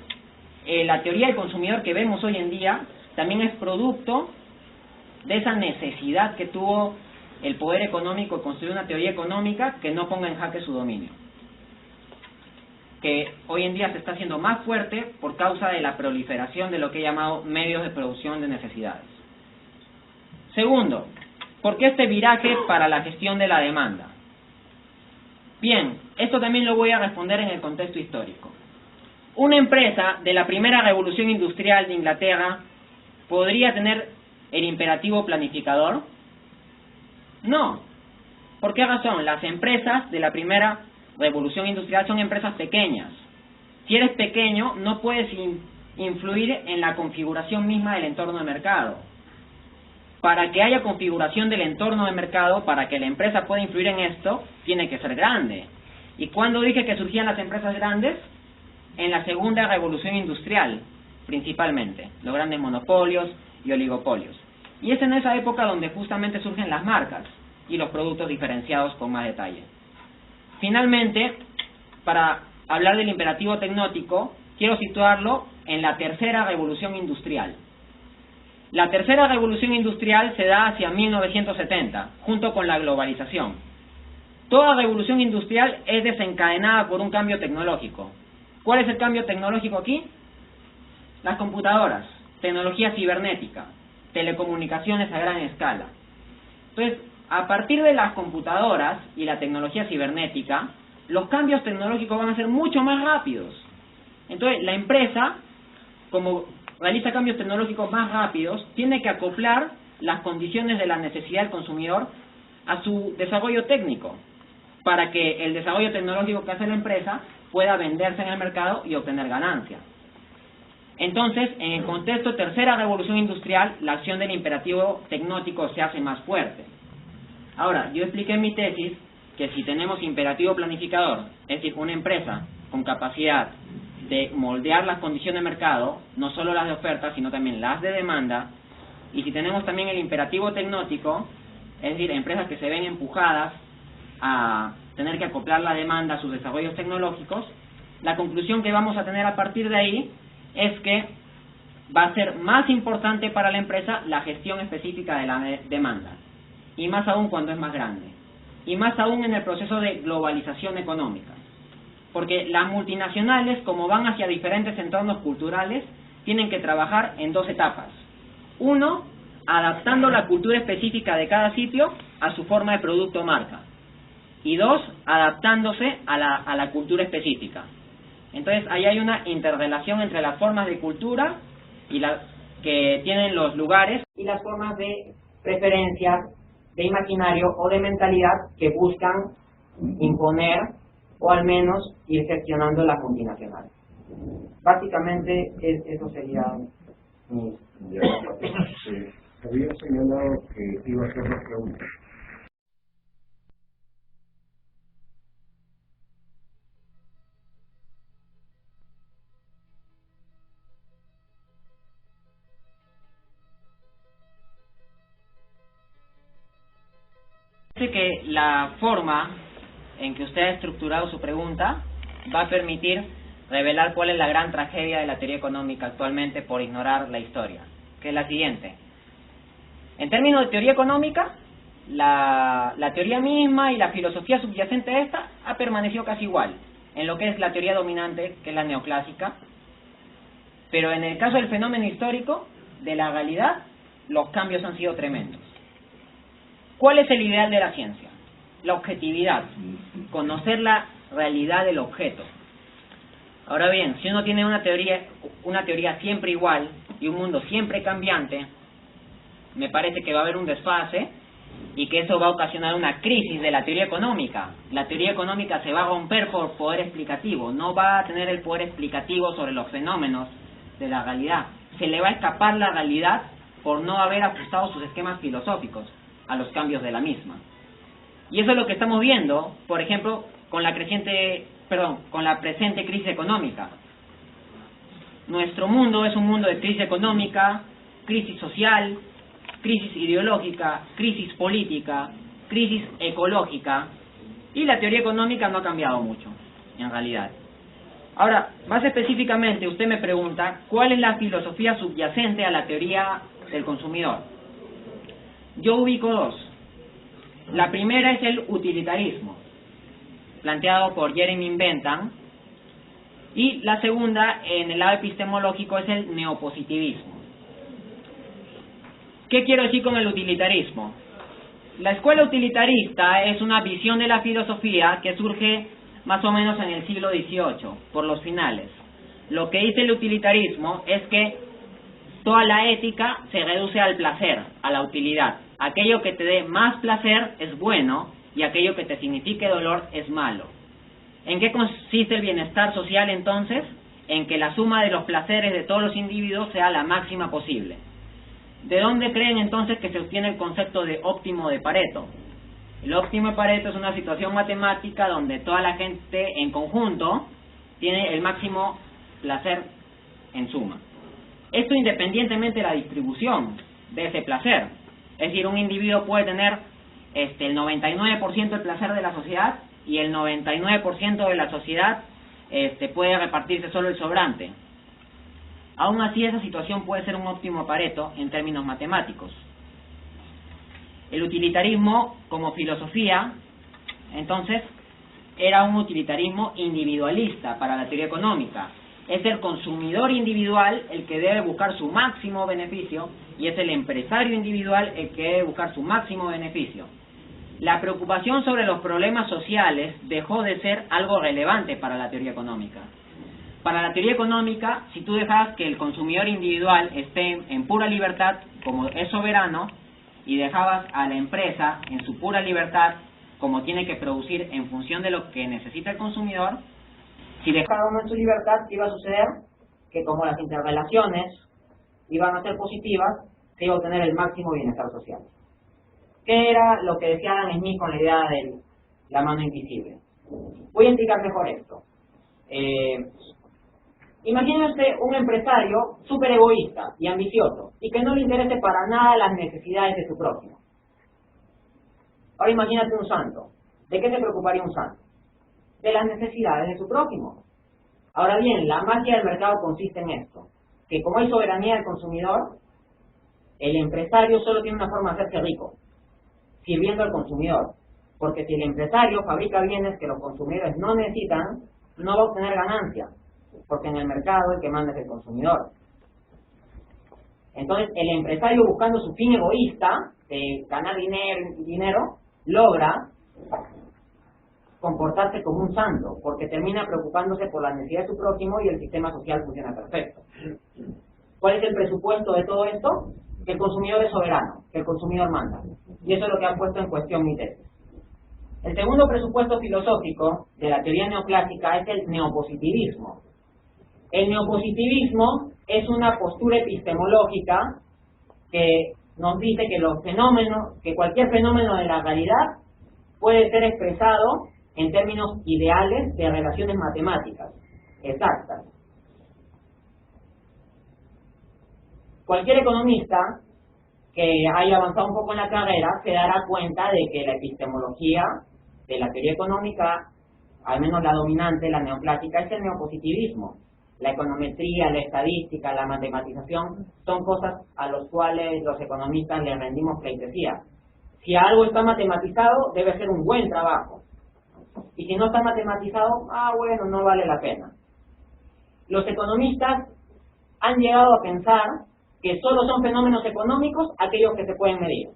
la teoría del consumidor que vemos hoy en día también es producto de esa necesidad que tuvo el poder económico de construir una teoría económica que no ponga en jaque su dominio, que hoy en día se está haciendo más fuerte por causa de la proliferación de lo que he llamado medios de producción de necesidades. Segundo, ¿por qué este viraje para la gestión de la demanda? Bien, esto también lo voy a responder en el contexto histórico. Una empresa de la primera revolución industrial de Inglaterra podría tener el imperativo planificador. No. ¿Por qué razón? Las empresas de la primera revolución industrial son empresas pequeñas. Si eres pequeño, no puedes influir en la configuración misma del entorno de mercado. Para que haya configuración del entorno de mercado, para que la empresa pueda influir en esto, tiene que ser grande. ¿Y cuándo dije que surgían las empresas grandes? En la segunda revolución industrial, principalmente, los grandes monopolios y oligopolios. Y es en esa época donde justamente surgen las marcas y los productos diferenciados con más detalle. Finalmente, para hablar del imperativo tecnótico, quiero situarlo en la tercera revolución industrial. La tercera revolución industrial se da hacia 1970, junto con la globalización. Toda revolución industrial es desencadenada por un cambio tecnológico. ¿Cuál es el cambio tecnológico aquí? Las computadoras, tecnología cibernética, telecomunicaciones a gran escala. Entonces, a partir de las computadoras y la tecnología cibernética, los cambios tecnológicos van a ser mucho más rápidos. Entonces, la empresa, como realiza cambios tecnológicos más rápidos, tiene que acoplar las condiciones de la necesidad del consumidor a su desarrollo técnico, para que el desarrollo tecnológico que hace la empresa pueda venderse en el mercado y obtener ganancias. Entonces, en el contexto de tercera revolución industrial, la acción del imperativo tecnótico se hace más fuerte. Ahora, yo expliqué en mi tesis que si tenemos imperativo planificador, es decir, una empresa con capacidad de moldear las condiciones de mercado, no solo las de oferta, sino también las de demanda, y si tenemos también el imperativo tecnótico, es decir, empresas que se ven empujadas a tener que acoplar la demanda a sus desarrollos tecnológicos, la conclusión que vamos a tener a partir de ahí es que va a ser más importante para la empresa la gestión específica de la demanda, y más aún cuando es más grande, y más aún en el proceso de globalización económica, porque las multinacionales, como van hacia diferentes entornos culturales, tienen que trabajar en dos etapas. Uno, adaptando la cultura específica de cada sitio a su forma de producto o marca, y dos, adaptándose a la cultura específica. Entonces, ahí hay una interrelación entre las formas de cultura y las que tienen los lugares y las formas de preferencias, de imaginario o de mentalidad que buscan imponer o al menos ir gestionando las multinacionales. Básicamente, eso sería mi... Había señalado que iba a hacer una pregunta. Que la forma en que usted ha estructurado su pregunta va a permitir revelar cuál es la gran tragedia de la teoría económica actualmente por ignorar la historia, que es la siguiente. En términos de teoría económica, la teoría misma y la filosofía subyacente a esta ha permanecido casi igual en lo que es la teoría dominante, que es la neoclásica, pero en el caso del fenómeno histórico de la realidad, los cambios han sido tremendos. ¿Cuál es el ideal de la ciencia? La objetividad, conocer la realidad del objeto. Ahora bien, si uno tiene una teoría siempre igual y un mundo siempre cambiante, me parece que va a haber un desfase y que eso va a ocasionar una crisis de la teoría económica. La teoría económica se va a romper por poder explicativo, no va a tener el poder explicativo sobre los fenómenos de la realidad. Se le va a escapar la realidad por no haber ajustado sus esquemas filosóficos a los cambios de la misma. Y eso es lo que estamos viendo, por ejemplo, con la presente crisis económica. Nuestro mundo es un mundo de crisis económica, crisis social, crisis ideológica, crisis política, crisis ecológica, y la teoría económica no ha cambiado mucho, en realidad. Ahora, más específicamente, usted me pregunta, ¿cuál es la filosofía subyacente a la teoría del consumidor? Yo ubico dos. La primera es el utilitarismo, planteado por Jeremy Bentham, y la segunda, en el lado epistemológico, es el neopositivismo. ¿Qué quiero decir con el utilitarismo? La escuela utilitarista es una visión de la filosofía que surge más o menos en el siglo XVIII, por los finales. Lo que dice el utilitarismo es que toda la ética se reduce al placer, a la utilidad. Aquello que te dé más placer es bueno y aquello que te signifique dolor es malo. ¿En qué consiste el bienestar social entonces? En que la suma de los placeres de todos los individuos sea la máxima posible. ¿De dónde creen entonces que se obtiene el concepto de óptimo de Pareto? El óptimo de Pareto es una situación matemática donde toda la gente en conjunto tiene el máximo placer en suma. Esto independientemente de la distribución de ese placer. Es decir, un individuo puede tener el 99% del placer de la sociedad y el 99% de la sociedad puede repartirse solo el sobrante. Aún así, esa situación puede ser un óptimo Pareto en términos matemáticos. El utilitarismo, como filosofía, entonces, era un utilitarismo individualista para la teoría económica. Es el consumidor individual el que debe buscar su máximo beneficio y es el empresario individual el que debe buscar su máximo beneficio. La preocupación sobre los problemas sociales dejó de ser algo relevante para la teoría económica. Para la teoría económica, si tú dejas que el consumidor individual esté en pura libertad, como es soberano, y dejabas a la empresa en su pura libertad, como tiene que producir en función de lo que necesita el consumidor, si dejaba cada uno en su libertad, ¿qué iba a suceder? Que como las interrelaciones iban a ser positivas, se iba a obtener el máximo bienestar social. ¿Qué era lo que decía Adam Smith con la idea de la mano invisible? Voy a explicar mejor esto. Imagínese un empresario súper egoísta y ambicioso y que no le interese para nada las necesidades de su prójimo. Ahora imagínate un santo. ¿De qué se preocuparía un santo? De las necesidades de su prójimo. Ahora bien, la magia del mercado consiste en esto, que como hay soberanía del consumidor, el empresario solo tiene una forma de hacerse rico, sirviendo al consumidor. Porque si el empresario fabrica bienes que los consumidores no necesitan, no va a obtener ganancia, porque en el mercado el que manda es el consumidor. Entonces, el empresario, buscando su fin egoísta de ganar dinero, logra comportarse como un santo, porque termina preocupándose por la necesidad de su prójimo y el sistema social funciona perfecto. ¿Cuál es el presupuesto de todo esto? Que el consumidor es soberano, que el consumidor manda. Y eso es lo que ha puesto en cuestión mi tesis. El segundo presupuesto filosófico de la teoría neoclásica es el neopositivismo. El neopositivismo es una postura epistemológica que nos dice que los fenómenos, que cualquier fenómeno de la realidad puede ser expresado en términos ideales de relaciones matemáticas exactas. Cualquier economista que haya avanzado un poco en la carrera se dará cuenta de que la epistemología de la teoría económica, al menos la dominante, la neoclásica, es el neopositivismo. La econometría, la estadística, la matematización son cosas a las cuales los economistas le rendimos pleitesía. Si algo está matematizado, debe ser un buen trabajo. Y si no está matematizado, bueno, no vale la pena. Los economistas han llegado a pensar que solo son fenómenos económicos aquellos que se pueden medir,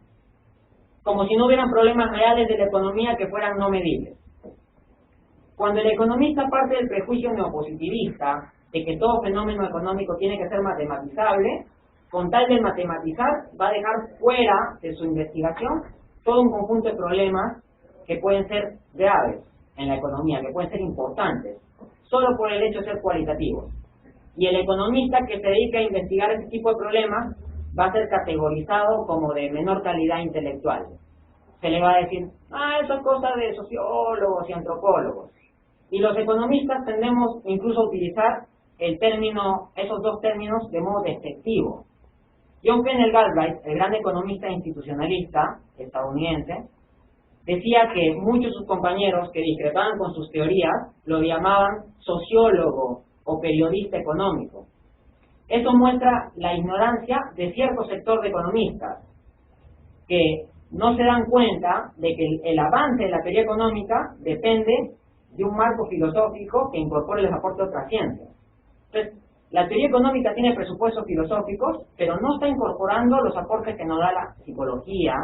como si no hubieran problemas reales de la economía que fueran no medibles. Cuando el economista parte del prejuicio neopositivista de que todo fenómeno económico tiene que ser matematizable, con tal de matematizar va a dejar fuera de su investigación todo un conjunto de problemas que pueden ser graves en la economía, que pueden ser importantes, solo por el hecho de ser cualitativos. Y el economista que se dedica a investigar ese tipo de problemas va a ser categorizado como de menor calidad intelectual. Se le va a decir, eso es cosa de sociólogos y antropólogos. Y los economistas tendemos incluso a utilizar esos dos términos de modo despectivo. John Kenneth Galbraith, el gran economista institucionalista estadounidense, decía que muchos de sus compañeros que discrepaban con sus teorías lo llamaban sociólogo o periodista económico. Eso muestra la ignorancia de cierto sector de economistas que no se dan cuenta de que el avance de la teoría económica depende de un marco filosófico que incorpore los aportes de otras ciencias. Entonces, la teoría económica tiene presupuestos filosóficos, pero no está incorporando los aportes que nos da la psicología,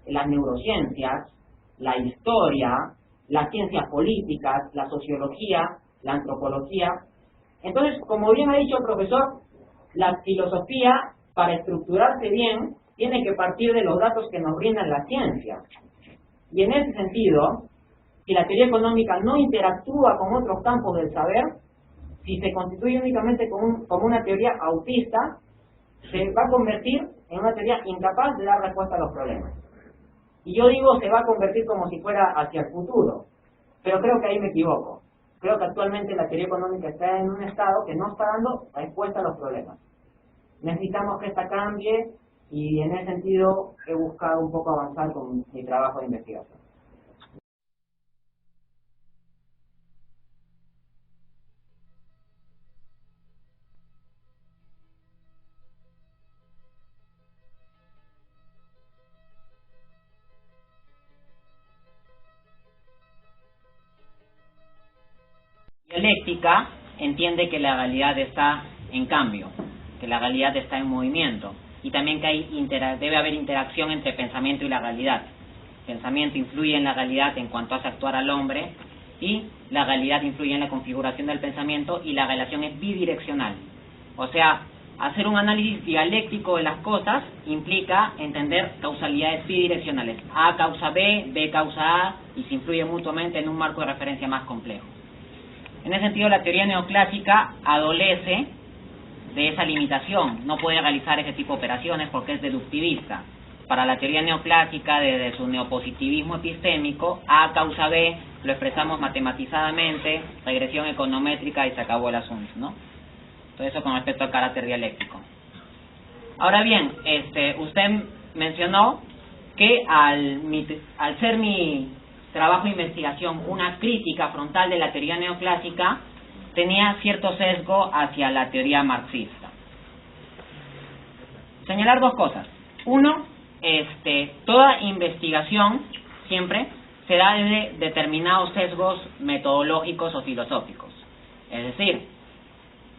las neurociencias, la historia, las ciencias políticas, la sociología, la antropología. Entonces, como bien ha dicho el profesor, la filosofía, para estructurarse bien, tiene que partir de los datos que nos brindan la ciencia. Y en ese sentido, si la teoría económica no interactúa con otros campos del saber, si se constituye únicamente como una teoría autista, se va a convertir en una teoría incapaz de dar respuesta a los problemas. Y yo digo se va a convertir como si fuera hacia el futuro, pero creo que ahí me equivoco. Creo que actualmente la teoría económica está en un estado que no está dando respuesta a los problemas. Necesitamos que esta cambie y en ese sentido he buscado un poco avanzar con mi trabajo de investigación. Dialéctica entiende que la realidad está en cambio, que la realidad está en movimiento y también que debe haber interacción entre pensamiento y la realidad. El pensamiento influye en la realidad en cuanto hace actuar al hombre y la realidad influye en la configuración del pensamiento y la relación es bidireccional. O sea, hacer un análisis dialéctico de las cosas implica entender causalidades bidireccionales. A causa B, B causa A, y se influye mutuamente en un marco de referencia más complejo. En ese sentido, la teoría neoclásica adolece de esa limitación. No puede realizar ese tipo de operaciones porque es deductivista. Para la teoría neoclásica, desde su neopositivismo epistémico, A causa B lo expresamos matematizadamente, regresión econométrica y se acabó el asunto, ¿no? Todo eso con respecto al carácter dialéctico. Ahora bien, usted mencionó que al ser mi trabajo de investigación una crítica frontal de la teoría neoclásica, tenía cierto sesgo hacia la teoría marxista. Señalar dos cosas. Uno, toda investigación siempre se da desde determinados sesgos metodológicos o filosóficos. Es decir,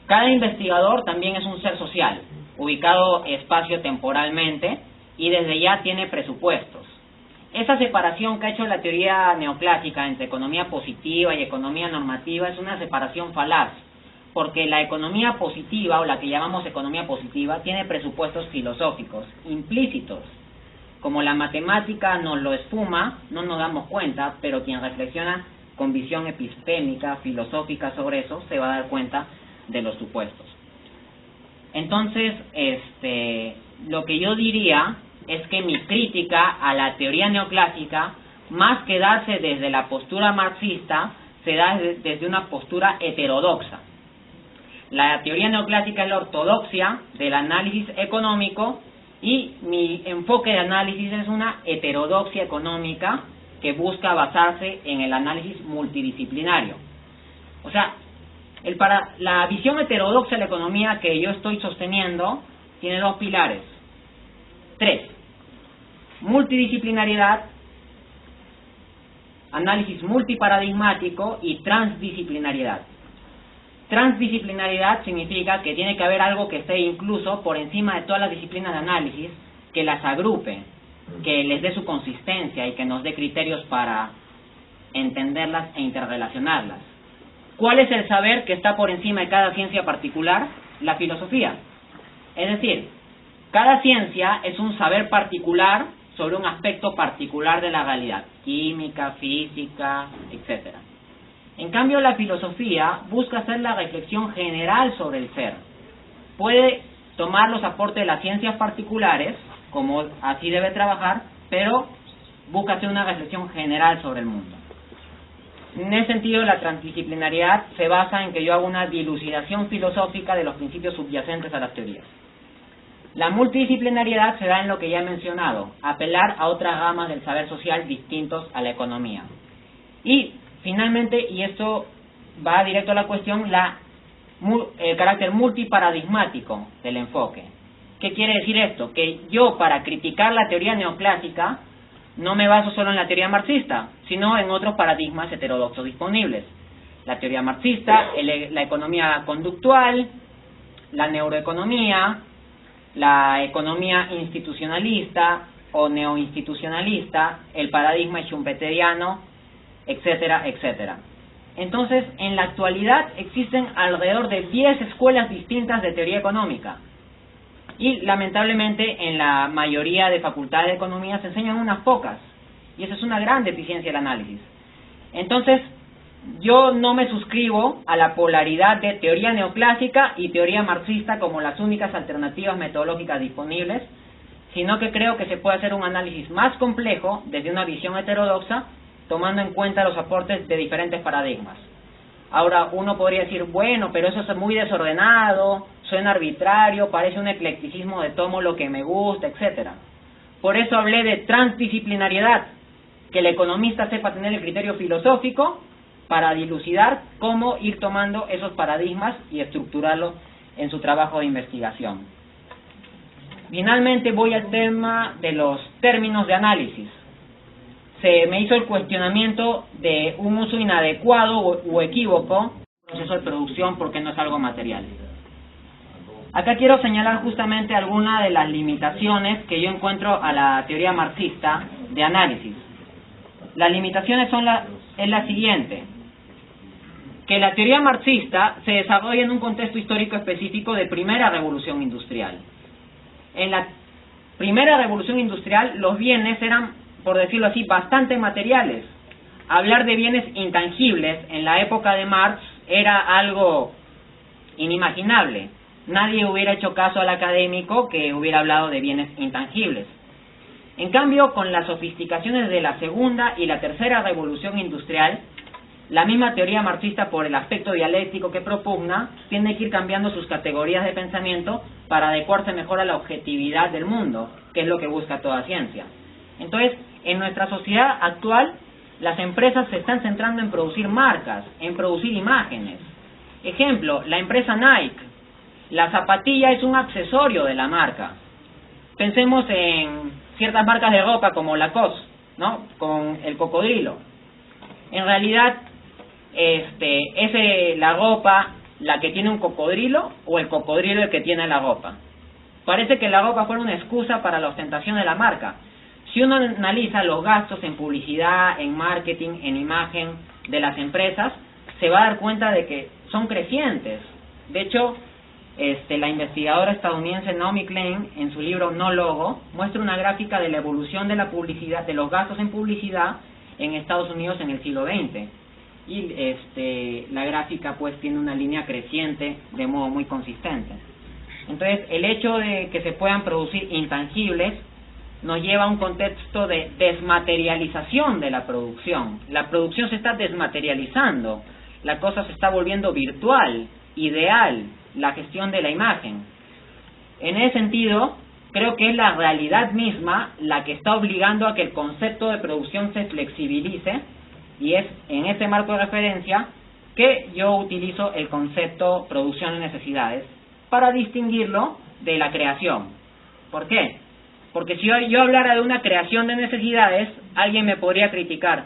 cada investigador también es un ser social, ubicado espacio-temporalmente y desde ya tiene presupuestos. Esa separación que ha hecho la teoría neoclásica entre economía positiva y economía normativa es una separación falaz, porque la economía positiva, o la que llamamos economía positiva, tiene presupuestos filosóficos implícitos. Como la matemática nos lo esfuma, no nos damos cuenta, pero quien reflexiona con visión epistémica, filosófica sobre eso, se va a dar cuenta de los supuestos. Entonces, lo que yo diría es que mi crítica a la teoría neoclásica, más que darse desde la postura marxista, se da desde una postura heterodoxa. La teoría neoclásica es la ortodoxia del análisis económico y mi enfoque de análisis es una heterodoxia económica que busca basarse en el análisis multidisciplinario. O sea, la visión heterodoxa de la economía que yo estoy sosteniendo tiene dos pilares. 3. Multidisciplinariedad, análisis multiparadigmático y transdisciplinariedad. Transdisciplinariedad significa que tiene que haber algo que esté incluso por encima de todas las disciplinas de análisis, que las agrupe, que les dé su consistencia y que nos dé criterios para entenderlas e interrelacionarlas. ¿Cuál es el saber que está por encima de cada ciencia particular? La filosofía. Es decir, cada ciencia es un saber particular sobre un aspecto particular de la realidad, química, física, etc. En cambio, la filosofía busca hacer la reflexión general sobre el ser. Puede tomar los aportes de las ciencias particulares, como así debe trabajar, pero busca hacer una reflexión general sobre el mundo. En ese sentido, la transdisciplinariedad se basa en que yo hago una dilucidación filosófica de los principios subyacentes a las teorías. La multidisciplinariedad se da en lo que ya he mencionado, apelar a otras ramas del saber social distintos a la economía. Y, finalmente, y esto va directo a la cuestión, el carácter multiparadigmático del enfoque. ¿Qué quiere decir esto? Que yo, para criticar la teoría neoclásica, no me baso solo en la teoría marxista, sino en otros paradigmas heterodoxos disponibles. La teoría marxista, la economía conductual, la neuroeconomía, la economía institucionalista o neoinstitucionalista, el paradigma schumpeteriano, etcétera, etcétera. Entonces, en la actualidad existen alrededor de 10 escuelas distintas de teoría económica. Y lamentablemente en la mayoría de facultades de economía se enseñan unas pocas. Y esa es una gran deficiencia del análisis. Entonces, yo no me suscribo a la polaridad de teoría neoclásica y teoría marxista como las únicas alternativas metodológicas disponibles, sino que creo que se puede hacer un análisis más complejo desde una visión heterodoxa, tomando en cuenta los aportes de diferentes paradigmas. Ahora, uno podría decir, bueno, pero eso es muy desordenado, suena arbitrario, parece un eclecticismo de tomo lo que me gusta, etcétera. Por eso hablé de transdisciplinariedad, que el economista sepa tener el criterio filosófico para dilucidar cómo ir tomando esos paradigmas y estructurarlos en su trabajo de investigación. Finalmente voy al tema de los términos de análisis. Se me hizo el cuestionamiento de un uso inadecuado o equívoco del proceso de producción porque no es algo material. Acá quiero señalar justamente algunas de las limitaciones que yo encuentro a la teoría marxista de análisis. Las limitaciones es la siguiente. que la teoría marxista se desarrolla en un contexto histórico específico de primera revolución industrial. En la primera revolución industrial los bienes eran, por decirlo así, bastante materiales. Hablar de bienes intangibles en la época de Marx era algo inimaginable. Nadie hubiera hecho caso al académico que hubiera hablado de bienes intangibles. En cambio, con las sofisticaciones de la segunda y la tercera revolución industrial, la misma teoría marxista, por el aspecto dialéctico que propugna, tiene que ir cambiando sus categorías de pensamiento para adecuarse mejor a la objetividad del mundo, que es lo que busca toda ciencia. Entonces, en nuestra sociedad actual, las empresas se están centrando en producir marcas, en producir imágenes. Ejemplo, la empresa Nike. La zapatilla es un accesorio de la marca. Pensemos en ciertas marcas de ropa como Lacoste, ¿no? Con el cocodrilo. En realidad, ¿es la ropa la que tiene un cocodrilo o el cocodrilo el que tiene la ropa? Parece que la ropa fuera una excusa para la ostentación de la marca. Si uno analiza los gastos en publicidad, en marketing, en imagen de las empresas, se va a dar cuenta de que son crecientes. De hecho, la investigadora estadounidense Naomi Klein, en su libro No Logo, muestra una gráfica de la evolución de la publicidad, de los gastos en publicidad en Estados Unidos en el siglo XX. Y la gráfica pues tiene una línea creciente de modo muy consistente. Entonces, el hecho de que se puedan producir intangibles nos lleva a un contexto de desmaterialización de la producción. La producción se está desmaterializando, la cosa se está volviendo virtual, ideal, la gestión de la imagen. En ese sentido, creo que es la realidad misma la que está obligando a que el concepto de producción se flexibilice, y es en ese marco de referencia que yo utilizo el concepto producción de necesidades para distinguirlo de la creación. ¿Por qué? Porque si yo hablara de una creación de necesidades, alguien me podría criticar: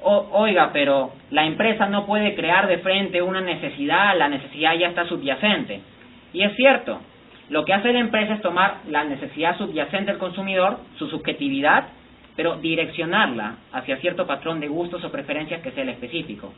oiga, pero la empresa no puede crear de frente una necesidad, la necesidad ya está subyacente. Y es cierto, lo que hace la empresa es tomar la necesidad subyacente del consumidor, su subjetividad, pero direccionarla hacia cierto patrón de gustos o preferencias que sea el específico.